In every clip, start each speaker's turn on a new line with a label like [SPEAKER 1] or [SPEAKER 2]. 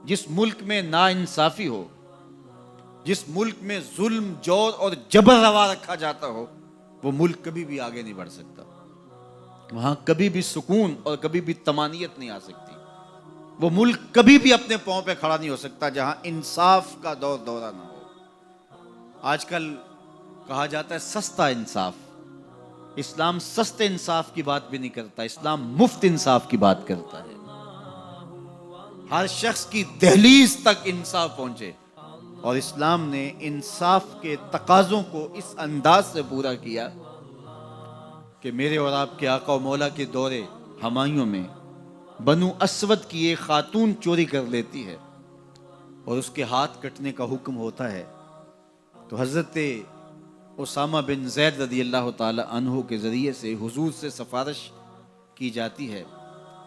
[SPEAKER 1] جس ملک میں ناانصافی ہو، جس ملک میں ظلم، جور اور جبر روا رکھا جاتا ہو، وہ ملک کبھی بھی آگے نہیں بڑھ سکتا. وہاں کبھی بھی سکون اور کبھی بھی طمانینت نہیں آ سکتی. وہ ملک کبھی بھی اپنے پاؤں پہ کھڑا نہیں ہو سکتا جہاں انصاف کا دورہ نہ ہو. آج کل کہا جاتا ہے سستا انصاف. اسلام سستے انصاف کی بات بھی نہیں کرتا، اسلام مفت انصاف کی بات کرتا ہے. ہر شخص کی دہلیز تک انصاف پہنچے. اور اسلام نے انصاف کے تقاضوں کو اس انداز سے پورا کیا کہ میرے اور آپ کے آقا و مولا کے دور ہمایوں میں بنو اسود کی ایک خاتون چوری کر لیتی ہے اور اس کے ہاتھ کٹنے کا حکم ہوتا ہے، تو حضرت اسامہ بن زید رضی اللہ تعالی عنہ کے ذریعے سے حضور سے سفارش کی جاتی ہے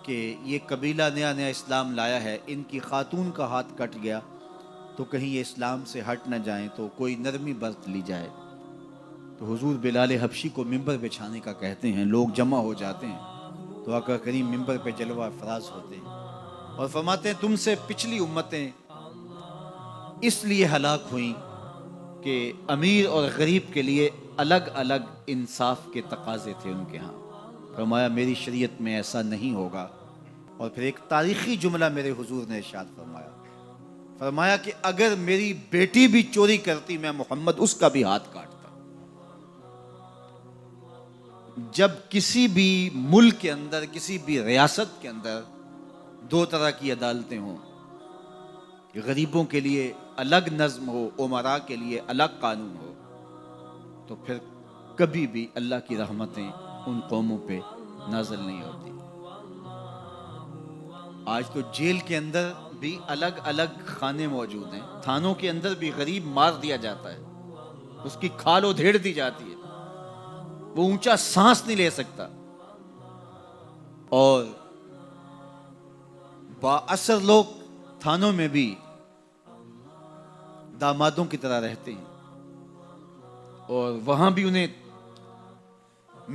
[SPEAKER 1] کہ یہ قبیلہ نیا نیا اسلام لایا ہے، ان کی خاتون کا ہاتھ کٹ گیا تو کہیں یہ اسلام سے ہٹ نہ جائیں، تو کوئی نرمی برت لی جائے. تو حضور بلال حبشی کو ممبر بچھانے کا کہتے ہیں. لوگ جمع ہو جاتے ہیں تو آقا کریم ممبر پہ جلوہ افراز ہوتے ہیں اور فرماتے ہیں تم سے پچھلی امتیں اس لیے ہلاک ہوئیں کہ امیر اور غریب کے لیے الگ الگ انصاف کے تقاضے تھے ان کے ہاں. فرمایا میری شریعت میں ایسا نہیں ہوگا. اور پھر ایک تاریخی جملہ میرے حضور نے ارشاد فرمایا کہ اگر میری بیٹی بھی چوری کرتی میں محمد اس کا بھی ہاتھ کاٹتا. جب کسی بھی ملک کے اندر، کسی بھی ریاست کے اندر دو طرح کی عدالتیں ہوں، غریبوں کے لیے الگ نظم ہو، امراء کے لیے الگ قانون ہو، تو پھر کبھی بھی اللہ کی رحمتیں ان قوموں پہ نازل نہیں ہوتی. آج تو جیل کے اندر بھی الگ الگ خانے موجود ہیں، تھانوں کے اندر بھی غریب مار دیا جاتا ہے، اس کی کھال ادھیڑ دی جاتی ہے، وہ اونچا سانس نہیں لے سکتا. اور با اثر لوگ تھانوں میں بھی دامادوں کی طرح رہتے ہیں اور وہاں بھی انہیں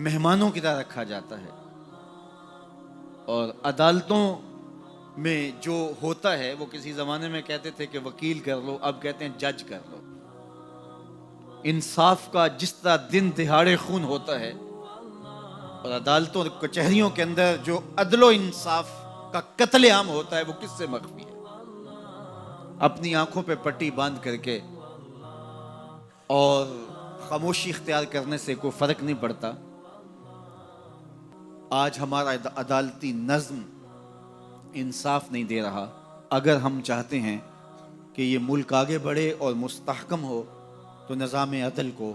[SPEAKER 1] مہمانوں کی طرح رکھا جاتا ہے. اور عدالتوں میں جو ہوتا ہے وہ کسی زمانے میں کہتے تھے کہ وکیل کر لو، اب کہتے ہیں جج کر لو. انصاف کا جس طرح دن دہاڑے خون ہوتا ہے اور عدالتوں اور کچہریوں کے اندر جو عدل و انصاف کا قتل عام ہوتا ہے وہ کس سے مخفی ہے؟ اپنی آنکھوں پہ پٹی باندھ کر کے اور خاموشی اختیار کرنے سے کوئی فرق نہیں پڑتا. آج ہمارا عدالتی نظم انصاف نہیں دے رہا. اگر ہم چاہتے ہیں کہ یہ ملک آگے بڑھے اور مستحکم ہو تو نظام عدل کو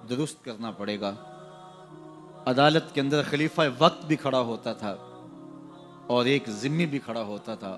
[SPEAKER 1] درست کرنا پڑے گا. عدالت کے اندر خلیفہ وقت بھی کھڑا ہوتا تھا اور ایک ذمی بھی کھڑا ہوتا تھا.